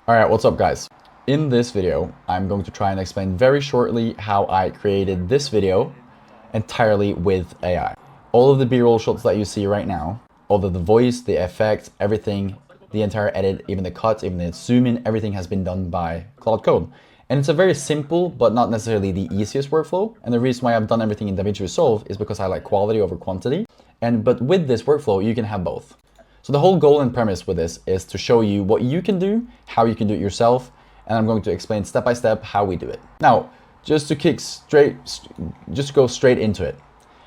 Alright, what's up guys? In this video, I'm going to try and explain very shortly how I created this video entirely with AI. All of the B-roll shots that you see right now, all of the voice, the effects, everything, the entire edit, even the cuts, even the zoom in, everything has been done by Claude. And it's a very simple, but not necessarily the easiest workflow. And the reason why I've done everything in DaVinci Resolve is because I like quality over quantity. But with this workflow, you can have both. So the whole goal and premise with this is to show you what you can do, how you can do it yourself, and I'm going to explain step by step how we do it. Now, just to go straight into it,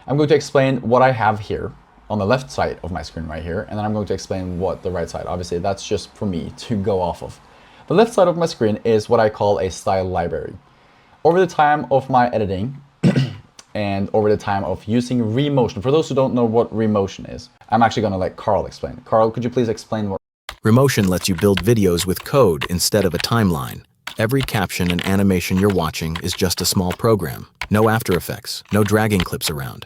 I'm going to explain what I have here on the left side of my screen right here, and then I'm going to explain what the right side, obviously that's just for me to go off of. The left side of my screen is what I call a style library. Over the time of my editing, and over the time of using Remotion. For those who don't know what Remotion is, I'm actually going to let Carl explain. Carl, could you please explain what... Remotion lets you build videos with code instead of a timeline. Every caption and animation you're watching is just a small program. No After Effects, no dragging clips around.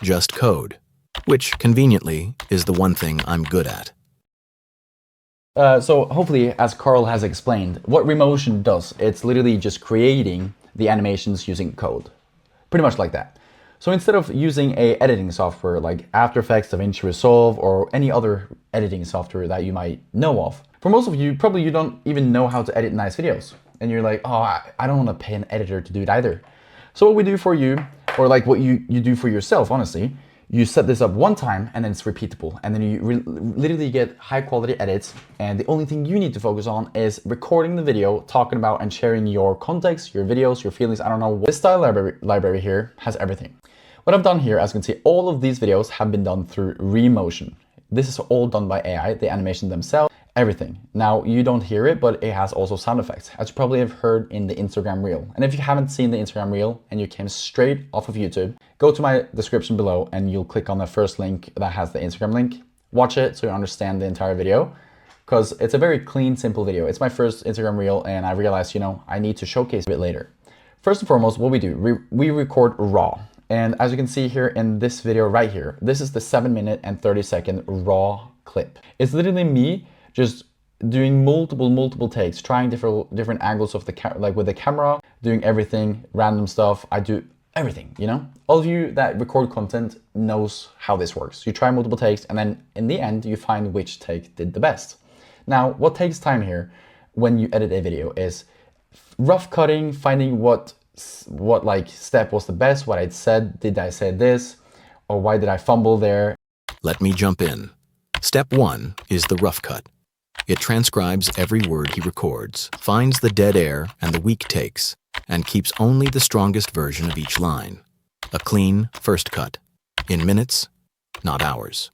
Just code, which, conveniently, is the one thing I'm good at. So hopefully, as Carl has explained, what Remotion does, it's literally just creating the animations using code. Pretty much like that. So instead of using a editing software like After Effects, DaVinci Resolve, or any other editing software that you might know of, for most of you, probably you don't even know how to edit nice videos. And you're like, oh, I don't want to pay an editor to do it either. So what we do for you, or like what you do for yourself, honestly, you set this up one time and then it's repeatable. And then you literally get high quality edits. And the only thing you need to focus on is recording the video, talking about and sharing your context, your videos, your feelings. I don't know. This style library here has everything. What I've done here, as you can see, all of these videos have been done through Remotion. This is all done by AI, the animation themselves, everything. Now, you don't hear it, but it has also sound effects, as you probably have heard in the Instagram Reel. And if you haven't seen the Instagram Reel and you came straight off of YouTube, go to my description below and you'll click on the first link that has the Instagram link. Watch it so you understand the entire video, because it's a very clean, simple video. It's my first Instagram Reel and I realized, I need to showcase a bit later. First and foremost, what we do, we record raw. And as you can see here in this video right here, this is the 7-minute and 30-second raw clip. It's literally me just doing multiple takes, trying different angles of the like with the camera, doing everything, random stuff. I do everything, All of you that record content knows how this works. You try multiple takes and then in the end you find which take did the best. Now, what takes time here when you edit a video is rough cutting, finding what like step was the best, what I'd said, did I say this, or why did I fumble there? Let me jump in. Step 1 is the rough cut. It transcribes every word he records, finds the dead air and the weak takes, and keeps only the strongest version of each line. A clean first cut. In minutes, not hours.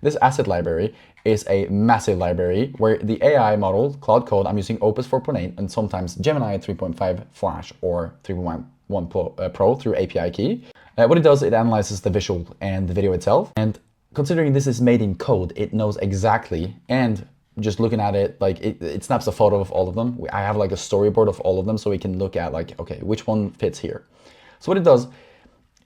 This asset library is a massive library where the AI model, Claude, I'm using Opus 4.8 and sometimes Gemini 3.5 Flash or 3.1 Pro through API key. What it does, it analyzes the visual and the video itself. And considering this is made in code, it knows exactly, and just looking at it, like it snaps a photo of all of them. I have like a storyboard of all of them so we can look at like, okay, which one fits here. So what it does,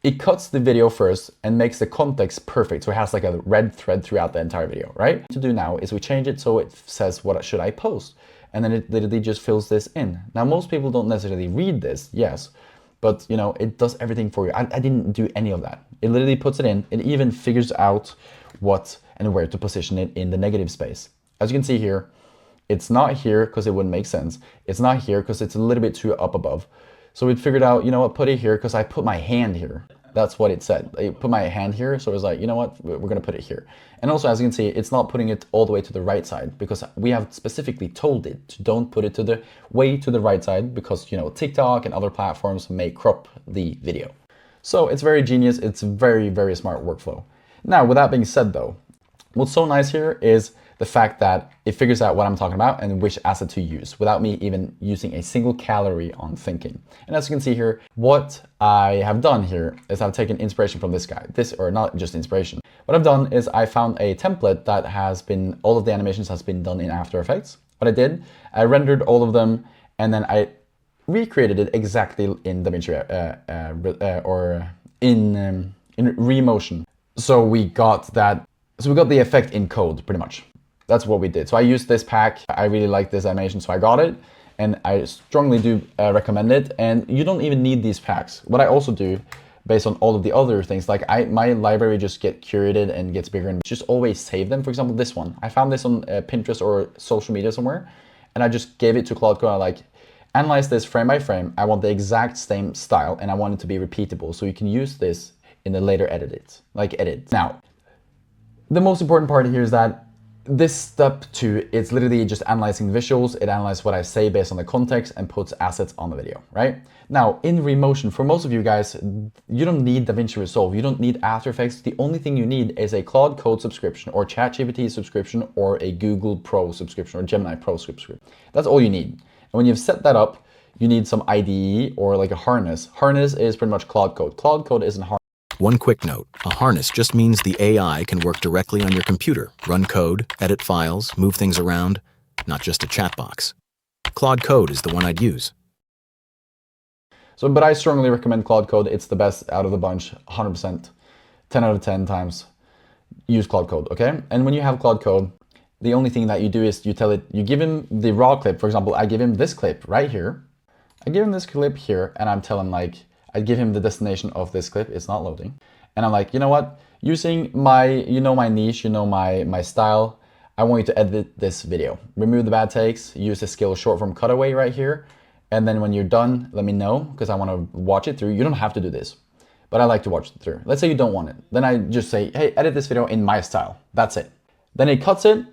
it cuts the video first and makes the context perfect. So it has like a red thread throughout the entire video, right? What to do now is we change it so it says, what should I post? And then it literally just fills this in. Now, most people don't necessarily read this, yes, but it does everything for you. I didn't do any of that. It literally puts it in. It even figures out what and where to position it in the negative space. As you can see here, it's not here because it wouldn't make sense. It's not here because it's a little bit too up above. So it figured out, put it here because I put my hand here. That's what it said. I put my hand here, so it was like, we're going to put it here. And also, as you can see, it's not putting it all the way to the right side because we have specifically told it to don't put it to the right side because, TikTok and other platforms may crop the video. So it's very genius. It's very, very smart workflow. Now, with that being said, though, what's so nice here is the fact that it figures out what I'm talking about and which asset to use without me even using a single calorie on thinking. And as you can see here, what I have done here is I've taken inspiration from this guy. Or not just inspiration. What I've done is I found a template that has been, all of the animations has been done in After Effects. What I did, I rendered all of them and then I recreated it exactly in DaVinci or in Remotion. So we got the effect in code pretty much. That's what we did. So I used this pack. I really like this animation, so I got it. And I strongly do recommend it. And you don't even need these packs. What I also do, based on all of the other things, like my library just get curated and gets bigger and just always save them. For example, this one. I found this on Pinterest or social media somewhere. And I just gave it to Claude Code. I like, analyze this frame by frame. I want the exact same style and I want it to be repeatable. So you can use this in the later edit. Now, the most important part here is that this step 2, it's literally just analyzing visuals. It analyzes what I say based on the context and puts assets on the video, right? Now, in Remotion, for most of you guys, you don't need DaVinci Resolve. You don't need After Effects. The only thing you need is a Claude Code subscription or ChatGPT subscription or a Google Pro subscription or Gemini Pro subscription. That's all you need. And when you've set that up, you need some IDE or like a harness. Harness is pretty much Claude Code. Claude Code isn't harness. One quick note, a harness just means the AI can work directly on your computer, run code, edit files, move things around, not just a chat box. Claude Code is the one I'd use. So, but I strongly recommend Claude Code. It's the best out of the bunch, 100%, 10 out of 10 times. Use Claude Code, okay? And when you have Claude Code, the only thing that you do is you tell it, you give him the raw clip. For example, I give him this clip right here. I give him this clip here and I'm telling like, I give him the destination of this clip. It's not loading. And I'm like, you know what? Using my, my niche, my style, I want you to edit this video. Remove the bad takes, use the skill short form cutaway right here. And then when you're done, let me know because I want to watch it through. You don't have to do this, but I like to watch it through. Let's say you don't want it. Then I just say, hey, edit this video in my style. That's it. Then it cuts it.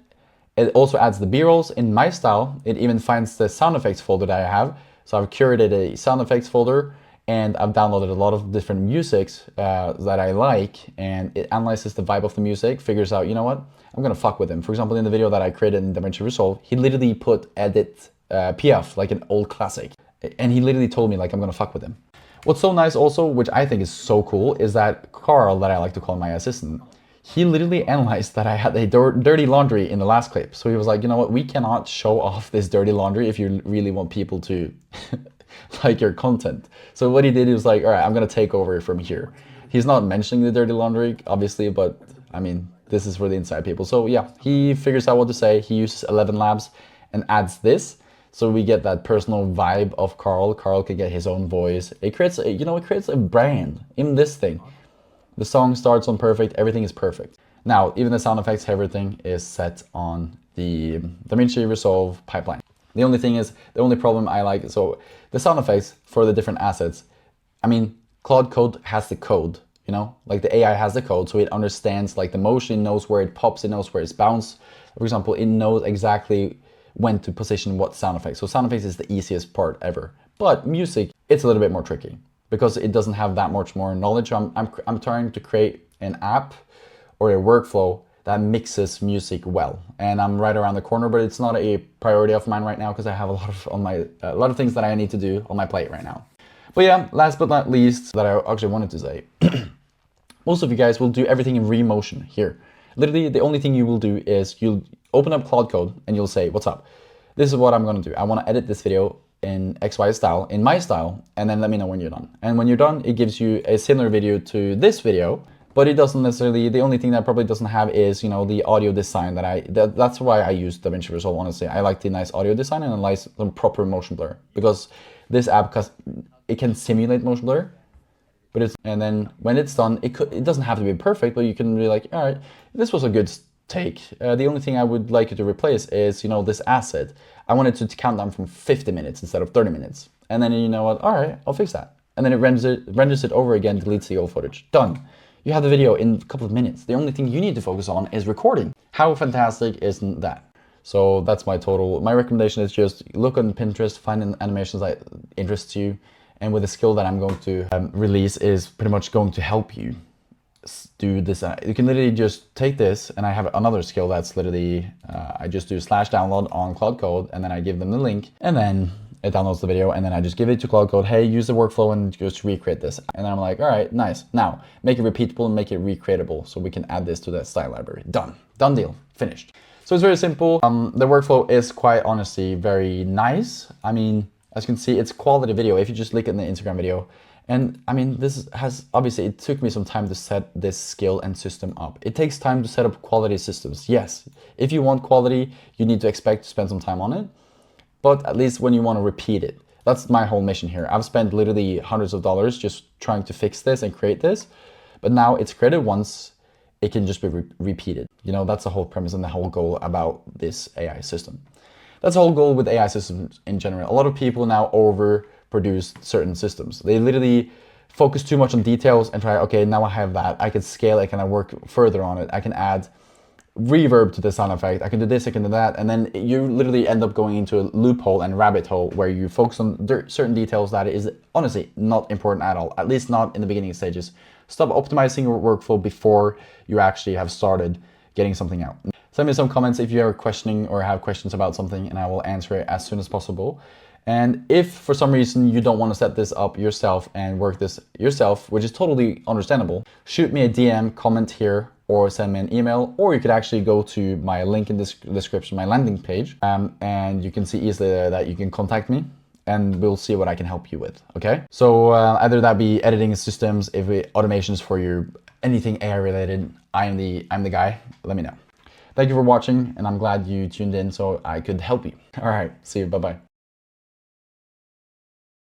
It also adds the B-rolls in my style. It even finds the sound effects folder that I have. So I've curated a sound effects folder and I've downloaded a lot of different musics that I like, and it analyzes the vibe of the music, figures out, you know what, I'm gonna fuck with him. For example, in the video that I created in DaVinci Resolve, he literally put edit PF, like an old classic. And he literally told me like, I'm gonna fuck with him. What's so nice also, which I think is so cool, is that Carl, that I like to call my assistant, he literally analyzed that I had a dirty laundry in the last clip. So he was like, you know what, we cannot show off this dirty laundry if you really want people to like your content. So what he did, he was like, all right, I'm gonna take over from here. He's not mentioning the dirty laundry, obviously, but I mean, this is for the inside people. So yeah, he figures out what to say. He uses 11 Labs and adds this. So we get that personal vibe of Carl. Carl can get his own voice. It creates, it creates a brand in this thing. The song starts on perfect, everything is perfect. Now, even the sound effects, everything is set on the DaVinci Resolve pipeline. The only thing is, the only problem I like, so the sound effects for the different assets, I mean, Claude Code has the code, like the AI has the code, so it understands like the motion, it knows where it pops, it knows where it's bounced. For example, it knows exactly when to position what sound effects. So sound effects is the easiest part ever. But music, it's a little bit more tricky because it doesn't have that much more knowledge. I'm trying to create an app or a workflow that mixes music well, and I'm right around the corner, but it's not a priority of mine right now because I have a lot of things that I need to do on my plate right now. But yeah, last but not least, that I actually wanted to say, most of you guys will do everything in Remotion here. Literally, the only thing you will do is you'll open up Claude Code and you'll say, what's up? This is what I'm gonna do. I wanna edit this video in XY style, in my style, and then let me know when you're done. And when you're done, it gives you a similar video to this video, but it doesn't necessarily, the only thing that probably doesn't have is, the audio design that's why I use DaVinci Resolve, honestly. I like the nice audio design and I like some proper motion blur, because this app, it can simulate motion blur, but and then when it's done, it doesn't have to be perfect, but you can be like, all right, this was a good take. The only thing I would like you to replace is, this asset. I want it to count down from 50 minutes instead of 30 minutes. And then you know what, all right, I'll fix that. And then it renders it over again, deletes the old footage. Done. You have the video in a couple of minutes. The only thing you need to focus on is recording. How fantastic isn't that? So that's my recommendation is just look on Pinterest, find animations that interest you. And with the skill that I'm going to release is pretty much going to help you do this. You can literally just take this, and I have another skill that's literally, I just do /download on Claude Code, and then I give them the link, and then it downloads the video, and then I just give it to Claude Code, hey, use the workflow and just recreate this. And then I'm like, all right, nice. Now, make it repeatable and make it recreatable so we can add this to the style library. Done. Done deal. Finished. So it's very simple. The workflow is quite honestly very nice. I mean, as you can see, it's quality video. If you just look at the Instagram video And I mean, this has obviously, it took me some time to set this skill and system up. It takes time to set up quality systems. Yes, if you want quality, you need to expect to spend some time on it, but at least when you want to repeat it. That's my whole mission here. I've spent literally hundreds of dollars just trying to fix this and create this, but now it's created once, it can just be repeated. You know, that's the whole premise and the whole goal about this AI system. That's the whole goal with AI systems in general. A lot of people now overproduce certain systems. They literally focus too much on details and try, okay, now I have that. I can scale it, can I work further on it? I can add reverb to the sound effect. I can do this, I can do that. And then you literally end up going into a loophole and rabbit hole where you focus on certain details that is honestly not important at all, at least not in the beginning stages. Stop optimizing your workflow before you actually have started getting something out. Send me some comments if you are questioning or have questions about something, and I will answer it as soon as possible. And if for some reason you don't want to set this up yourself and work this yourself, which is totally understandable, shoot me a DM, comment here, or send me an email, or you could actually go to my link in this description, my landing page, and you can see easily there that you can contact me and we'll see what I can help you with, okay? So either that be editing systems, if automations for you, anything AI related, I'm the guy, let me know. Thank you for watching, and I'm glad you tuned in so I could help you. All right, see you, bye-bye.